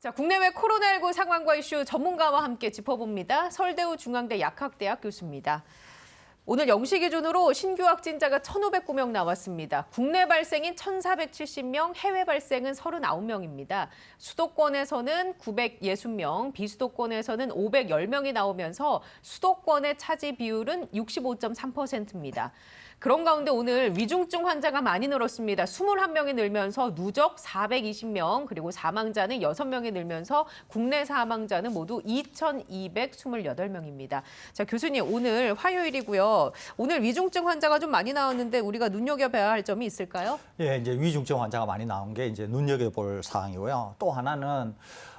자, 국내외 코로나19 상황과 이슈 전문가와 함께 짚어봅니다. 서울대우 중앙대 약학대학 교수입니다. 오늘 0시 기준으로 신규 확진자가 1,509명 나왔습니다. 국내 발생인 1,470명, 해외 발생은 39명입니다. 수도권에서는 960명, 비수도권에서는 510명이 나오면서 수도권의 차지 비율은 65.3%입니다. 그런 가운데 오늘 위중증 환자가 많이 늘었습니다. 21명이 늘면서 누적 420명, 그리고 사망자는 6명이 늘면서 국내 사망자는 모두 2,228명입니다. 자, 교수님, 오늘 화요일이고요. 오늘 위중증 환자가 좀 많이 나왔는데 우리가 눈여겨봐야 할 점이 있을까요? 예, 이제 위중증 환자가 많이 나온 게 이제 눈여겨볼 사항이고요. 또 하나는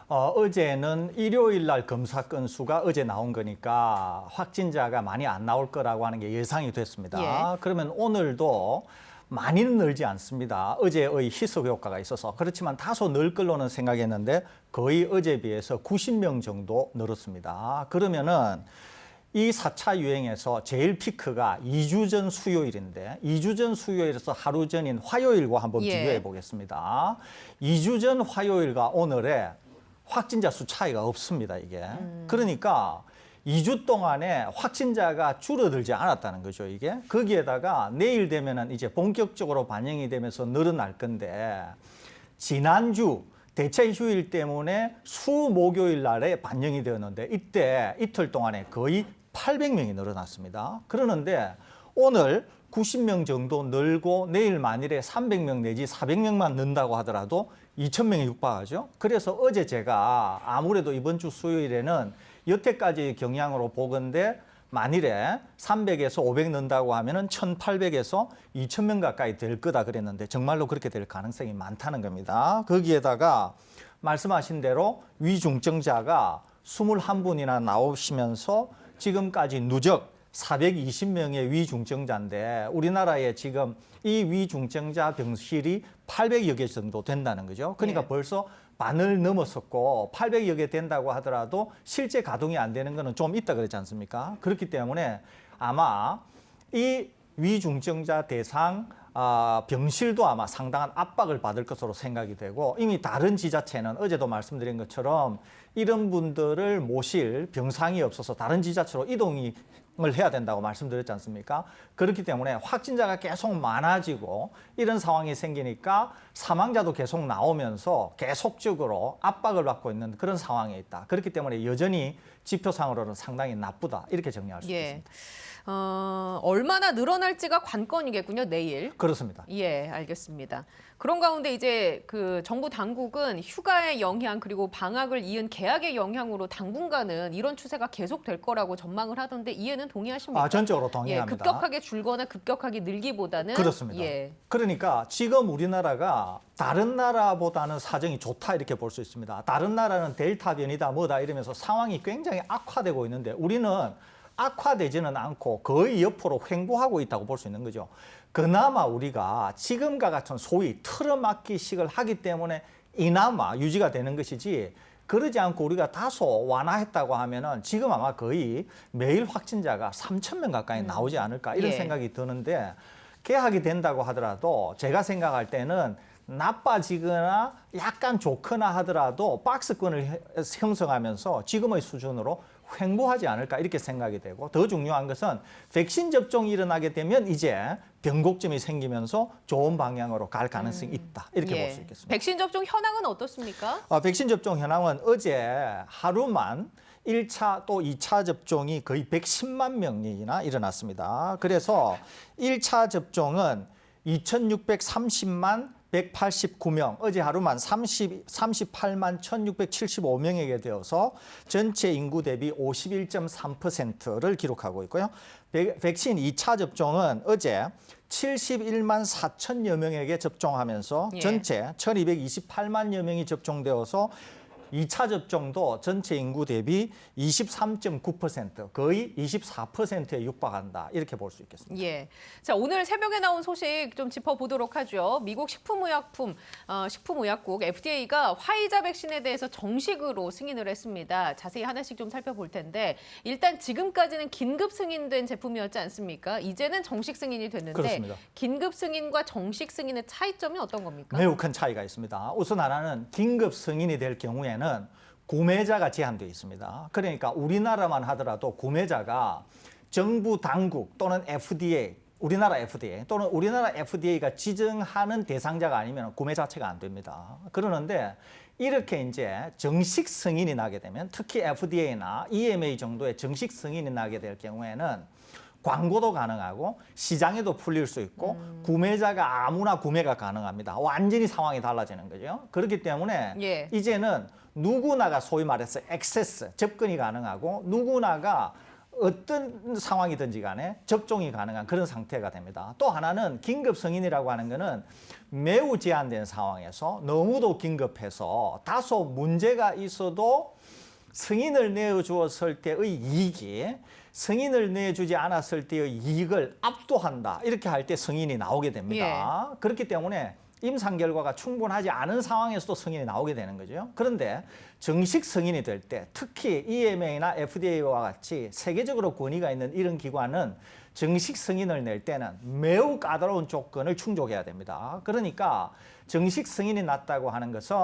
어제는 일요일 날 검사 건수가 어제 나온 거니까 확진자가 많이 안 나올 거라고 하는 게 예상이 됐습니다. 예. 그러면 오늘도 많이는 늘지 않습니다. 어제의 희석 효과가 있어서. 그렇지만 다소 늘 걸로는 생각했는데 거의 어제에 비해서 90명 정도 늘었습니다. 그러면은 이 4차 유행에서 제일 피크가 2주 전 수요일인데 2주 전 수요일에서 하루 전인 화요일과 한번 비교해 보겠습니다. 2주 전 화요일과 오늘의 확진자 수 차이가 없습니다, 이게. 그러니까 2주 동안에 확진자가 줄어들지 않았다는 거죠, 이게. 거기에다가 내일 되면은 이제 본격적으로 반영이 되면서 늘어날 건데 지난주 대체 휴일 때문에 수목요일 날에 반영이 되었는데 이때 이틀 동안에 거의 800명이 늘어났습니다. 그러는데 오늘 90명 정도 늘고 내일 만일에 300명 내지 400명만 는다고 하더라도 2,000명이 육박하죠. 그래서 어제 제가 아무래도 이번 주 수요일에는 여태까지 경향으로 보건대 만일에 300에서 500 는다고 하면은 1,800에서 2,000명 가까이 될 거다 그랬는데 정말로 그렇게 될 가능성이 많다는 겁니다. 거기에다가 말씀하신 대로 위중증자가 21분이나 나오시면서 지금까지 누적 420명의 위중증자인데 우리나라에 지금 이 위중증자 병실이 800여 개 정도 된다는 거죠. 그러니까 벌써 반을 넘었었고 800여 개 된다고 하더라도 실제 가동이 안 되는 거는 좀 있다 그랬지 않습니까? 그렇기 때문에 아마 이 위중증자 대상 병실도 아마 상당한 압박을 받을 것으로 생각이 되고 이미 다른 지자체는 어제도 말씀드린 것처럼 이런 분들을 모실 병상이 없어서 다른 지자체로 이동을 해야 된다고 말씀드렸지 않습니까? 그렇기 때문에 확진자가 계속 많아지고 이런 상황이 생기니까 사망자도 계속 나오면서 계속적으로 압박을 받고 있는 그런 상황에 있다. 그렇기 때문에 여전히 지표상으로는 상당히 나쁘다. 이렇게 정리할 수 있습니다. 얼마나 늘어날지가 관건이겠군요, 내일. 그렇습니다. 예, 알겠습니다. 그런 가운데 이제 그 정부 당국은 휴가의 영향 그리고 방학을 이은 개학의 영향으로 당분간은 이런 추세가 계속될 거라고 전망을 하던데 이해는 동의하십니까? 전적으로 동의합니다. 예, 급격하게 줄거나 급격하게 늘기보다는 그렇습니다. 예. 그러니까 지금 우리나라가 다른 나라보다는 사정이 좋다 이렇게 볼 수 있습니다. 다른 나라는 델타 변이다 뭐다 이러면서 상황이 굉장히 악화되고 있는데 우리는 악화되지는 않고 거의 옆으로 횡보하고 있다고 볼 수 있는 거죠. 그나마 우리가 지금과 같은 소위 틀어막기식을 하기 때문에 이나마 유지가 되는 것이지 그러지 않고 우리가 다소 완화했다고 하면은 지금 아마 거의 매일 확진자가 3,000명 가까이 나오지 않을까 이런 생각이 드는데 개학이 된다고 하더라도 제가 생각할 때는 나빠지거나 약간 좋거나 하더라도 박스권을 형성하면서 지금의 수준으로 횡보하지 않을까 이렇게 생각이 되고 더 중요한 것은 백신 접종이 일어나게 되면 이제 변곡점이 생기면서 좋은 방향으로 갈 가능성이 있다 이렇게 볼 수 있겠습니다. 백신 접종 현황은 어떻습니까? 백신 접종 현황은 어제 하루만 1차 또 2차 접종이 거의 110만 명이나 일어났습니다. 그래서 1차 접종은 2,630만 189명, 어제 하루만 38만 1,675명에게 되어서 전체 인구 대비 51.3%를 기록하고 있고요. 백신 2차 접종은 어제 71만 4천여 명에게 접종하면서 전체 1,228만여 명이 접종되어서 2차 접종도 전체 인구 대비 23.9%, 거의 24%에 육박한다. 이렇게 볼 수 있겠습니다. 예. 자, 오늘 새벽에 나온 소식 좀 짚어보도록 하죠. 미국 식품의약국 FDA가 화이자 백신에 대해서 정식으로 승인을 했습니다. 자세히 하나씩 좀 살펴볼 텐데 일단 지금까지는 긴급 승인된 제품이었지 않습니까? 이제는 정식 승인이 됐는데 그렇습니다. 긴급 승인과 정식 승인의 차이점이 어떤 겁니까? 매우 큰 차이가 있습니다. 우선 하나는 긴급 승인이 될 경우에는 경우에는 구매자가 제한되어 있습니다. 그러니까 우리나라만 하더라도 구매자가 정부 당국 또는 FDA, 우리나라 FDA 또는 우리나라 FDA가 지정하는 대상자가 아니면 구매 자체가 안 됩니다. 그러는데 이렇게 이제 정식 승인이 나게 되면 특히 FDA나 EMA 정도의 정식 승인이 나게 될 경우에는 광고도 가능하고 시장에도 풀릴 수 있고 구매자가 아무나 구매가 가능합니다. 완전히 상황이 달라지는 거죠. 그렇기 때문에 예. 이제는 누구나가 소위 말해서 액세스, 접근이 가능하고 누구나가 어떤 상황이든지 간에 접종이 가능한 그런 상태가 됩니다. 또 하나는 긴급 승인이라고 하는 거는 매우 제한된 상황에서 너무도 긴급해서 다소 문제가 있어도 승인을 내어주었을 때의 이익이 승인을 내주지 않았을 때의 이익을 압도한다. 이렇게 할 때 승인이 나오게 됩니다. 그렇기 때문에 임상 결과가 충분하지 않은 상황에서도 승인이 나오게 되는 거죠. 그런데 정식 승인이 될 때 특히 EMA나 FDA와 같이 세계적으로 권위가 있는 이런 기관은 정식 승인을 낼 때는 매우 까다로운 조건을 충족해야 됩니다. 그러니까 정식 승인이 났다고 하는 것은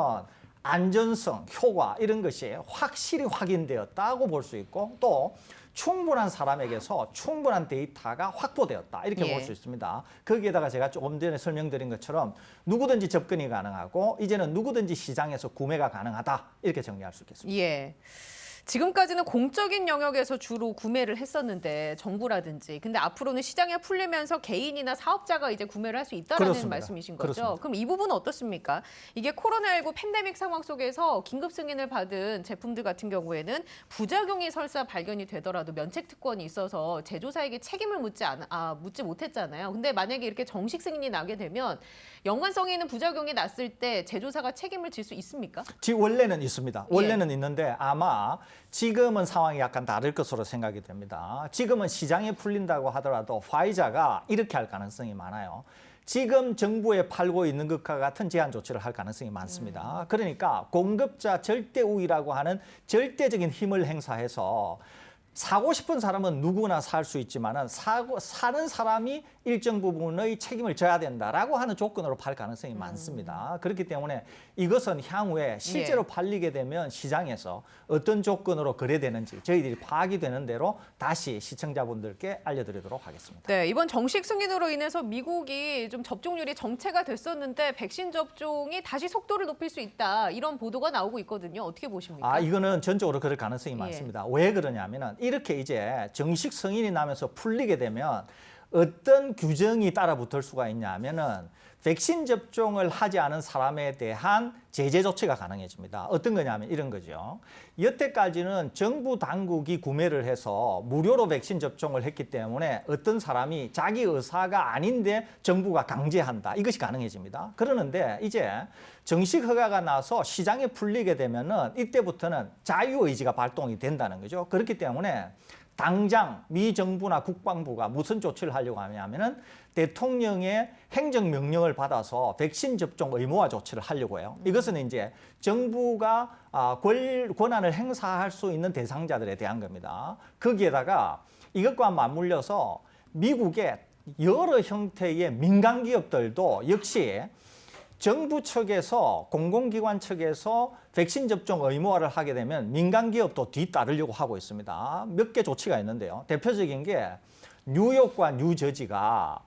안전성, 효과 이런 것이 확실히 확인되었다고 볼 수 있고 또 충분한 사람에게서 충분한 데이터가 확보되었다 이렇게 볼 수 있습니다. 거기에다가 제가 조금 전에 설명드린 것처럼 누구든지 접근이 가능하고 이제는 누구든지 시장에서 구매가 가능하다 이렇게 정리할 수 있겠습니다. 예. 지금까지는 공적인 영역에서 주로 구매를 했었는데 정부라든지 근데 앞으로는 시장에 풀리면서 개인이나 사업자가 이제 구매를 할 수 있다는 그렇습니다. 말씀이신 거죠? 그렇습니다. 그럼 이 부분은 어떻습니까? 이게 코로나19 팬데믹 상황 속에서 긴급 승인을 받은 제품들 같은 경우에는 부작용이 설사 발견이 되더라도 면책 특권이 있어서 제조사에게 책임을 묻지 못했잖아요. 근데 만약에 이렇게 정식 승인이 나게 되면 연관성이 있는 부작용이 났을 때 제조사가 책임을 질 수 있습니까? 원래는 있습니다. 원래는 있는데 아마 지금은 상황이 약간 다를 것으로 생각이 됩니다. 지금은 시장에 풀린다고 하더라도 화이자가 이렇게 할 가능성이 많아요. 지금 정부에 팔고 있는 것과 같은 제한 조치를 할 가능성이 많습니다. 그러니까 공급자 절대 우위라고 하는 절대적인 힘을 행사해서 사고 싶은 사람은 누구나 살 수 있지만은 사는 사람이 일정 부분의 책임을 져야 된다라고 하는 조건으로 팔 가능성이 많습니다. 그렇기 때문에 이것은 향후에 실제로 팔리게 되면 시장에서 어떤 조건으로 거래되는지 저희들이 파악이 되는 대로 다시 시청자분들께 알려드리도록 하겠습니다. 네, 이번 정식 승인으로 인해서 미국이 좀 접종률이 정체가 됐었는데 백신 접종이 다시 속도를 높일 수 있다 이런 보도가 나오고 있거든요. 어떻게 보십니까? 이거는 전적으로 그럴 가능성이 많습니다. 왜 그러냐면은 이렇게 이제 정식 승인이 나면서 풀리게 되면 어떤 규정이 따라붙을 수가 있냐면은 백신 접종을 하지 않은 사람에 대한 제재 조치가 가능해집니다. 어떤 거냐면 이런 거죠. 여태까지는 정부 당국이 구매를 해서 무료로 백신 접종을 했기 때문에 어떤 사람이 자기 의사가 아닌데 정부가 강제한다. 이것이 가능해집니다. 그러는데 이제 정식 허가가 나서 시장에 풀리게 되면은 이때부터는 자유의지가 발동이 된다는 거죠. 그렇기 때문에 당장 미 정부나 국방부가 무슨 조치를 하려고 하냐면은 대통령의 행정명령을 받아서 백신 접종 의무화 조치를 하려고 해요. 이것은 이제 정부가 권한을 행사할 수 있는 대상자들에 대한 겁니다. 거기에다가 이것과 맞물려서 미국의 여러 형태의 민간 기업들도 역시 정부 측에서 공공기관 측에서 백신 접종 의무화를 하게 되면 민간 기업도 뒤따르려고 하고 있습니다. 몇 개 조치가 있는데요. 대표적인 게 뉴욕과 뉴저지가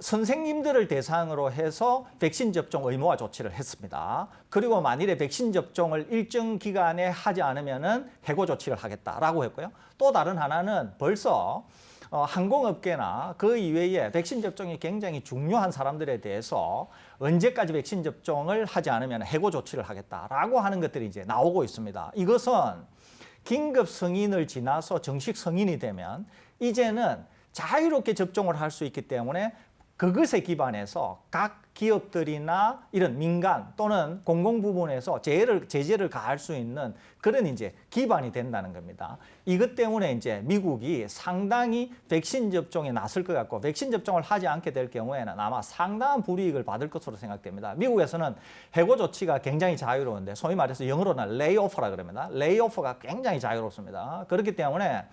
선생님들을 대상으로 해서 백신 접종 의무화 조치를 했습니다. 그리고 만일에 백신 접종을 일정 기간에 하지 않으면은 해고 조치를 하겠다라고 했고요. 또 다른 하나는 벌써 항공업계나 그 이외에 백신 접종이 굉장히 중요한 사람들에 대해서 언제까지 백신 접종을 하지 않으면 해고 조치를 하겠다라고 하는 것들이 이제 나오고 있습니다. 이것은 긴급 승인을 지나서 정식 승인이 되면 이제는 자유롭게 접종을 할 수 있기 때문에 그것에 기반해서 각 기업들이나 이런 민간 또는 공공 부분에서 제재를 가할 수 있는 그런 이제 기반이 된다는 겁니다. 이것 때문에 이제 미국이 상당히 백신 접종에 나설 것 같고 백신 접종을 하지 않게 될 경우에는 아마 상당한 불이익을 받을 것으로 생각됩니다. 미국에서는 해고 조치가 굉장히 자유로운데 소위 말해서 영어로는 레이오프라 그럽니다. 레이오프가 굉장히 자유롭습니다. 그렇기 때문에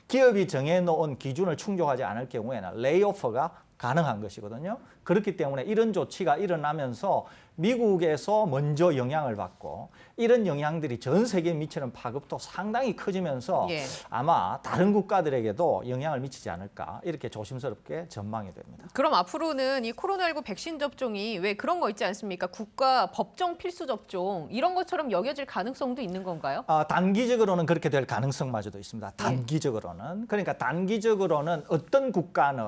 기업이 정해놓은 기준을 충족하지 않을 경우에는 레이오프가 가능한 것이거든요. 그렇기 때문에 이런 조치가 일어나면서 미국에서 먼저 영향을 받고 이런 영향들이 전 세계에 미치는 파급도 상당히 커지면서 예. 아마 다른 국가들에게도 영향을 미치지 않을까 이렇게 조심스럽게 전망이 됩니다. 그럼 앞으로는 이 코로나19 백신 접종이 왜 그런 거 있지 않습니까? 국가 법정 필수 접종 이런 것처럼 여겨질 가능성도 있는 건가요? 단기적으로는 그렇게 될 가능성마저도 있습니다. 단기적으로는. 그러니까 단기적으로는 어떤 국가는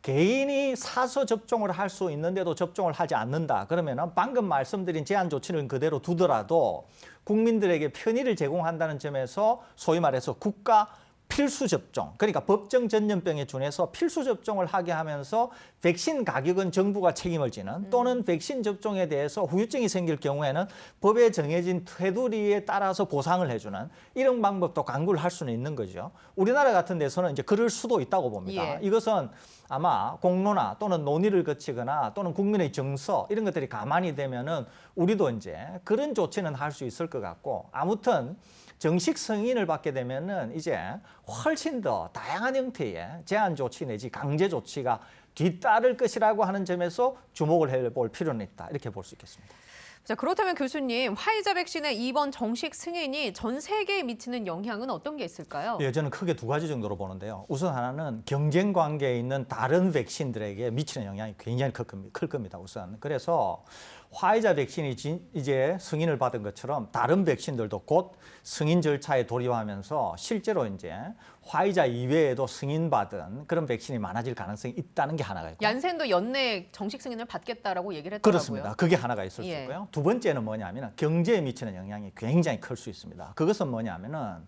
개인이 사서 접종을 할 수 있는데도 접종을 하지 않는다. 그러면은 방금 말씀드린 제한 조치는 그대로 두더라도 국민들에게 편의를 제공한다는 점에서 소위 말해서 국가 필수 접종, 그러니까 법정 전염병에 준해서 필수 접종을 하게 하면서 백신 가격은 정부가 책임을 지는 또는 백신 접종에 대해서 후유증이 생길 경우에는 법에 정해진 테두리에 따라서 보상을 해주는 이런 방법도 강구를 할 수는 있는 거죠. 우리나라 같은 데서는 이제 그럴 수도 있다고 봅니다. 예. 이것은 아마 공론화 또는 논의를 거치거나 또는 국민의 정서 이런 것들이 가만히 되면은 우리도 이제 그런 조치는 할 수 있을 것 같고 아무튼 정식 승인을 받게 되면은 이제 훨씬 더 다양한 형태의 제한 조치 내지 강제 조치가 뒤따를 것이라고 하는 점에서 주목을 해볼 필요는 있다. 이렇게 볼 수 있겠습니다. 자, 그렇다면 교수님, 화이자 백신의 이번 정식 승인이 전 세계에 미치는 영향은 어떤 게 있을까요? 예, 저는 크게 두 가지 정도로 보는데요. 우선 하나는 경쟁 관계에 있는 다른 백신들에게 미치는 영향이 굉장히 클 겁니다. 우선. 그래서 화이자 백신이 이제 승인을 받은 것처럼 다른 백신들도 곧 승인 절차에 돌입하면서 실제로 이제 화이자 이외에도 승인받은 그런 백신이 많아질 가능성이 있다는 게 하나가 있고. 얀센도 연내 정식 승인을 받겠다라고 얘기를 했더라고요. 그렇습니다. 그게 하나가 있을 수 예. 있고요. 두 번째는 뭐냐면 경제에 미치는 영향이 굉장히 클 수 있습니다. 그것은 뭐냐면은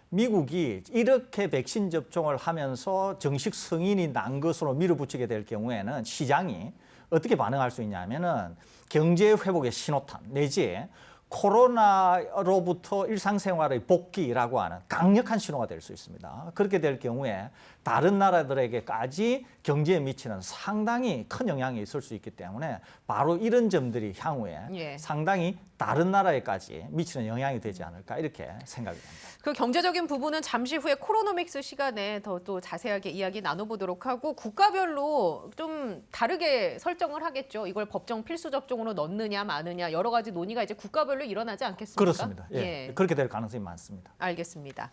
미국이 이렇게 백신 접종을 하면서 정식 승인이 난 것으로 밀어붙이게 될 경우에는 시장이 어떻게 반응할 수 있냐면은 경제 회복의 신호탄 내지 코로나로부터 일상생활의 복귀라고 하는 강력한 신호가 될 수 있습니다. 그렇게 될 경우에 다른 나라들에게까지 경제에 미치는 상당히 큰 영향이 있을 수 있기 때문에 바로 이런 점들이 향후에 예. 상당히 다른 나라에까지 미치는 영향이 되지 않을까 이렇게 생각이 됩니다. 그 경제적인 부분은 잠시 후에 코로노믹스 시간에 더 또 자세하게 이야기 나눠보도록 하고 국가별로 좀 다르게 설정을 하겠죠. 이걸 법정 필수 접종으로 넣느냐 마느냐 여러 가지 논의가 이제 국가별로 일어나지 않겠습니까? 그렇습니다. 예. 그렇게 될 가능성이 많습니다. 알겠습니다.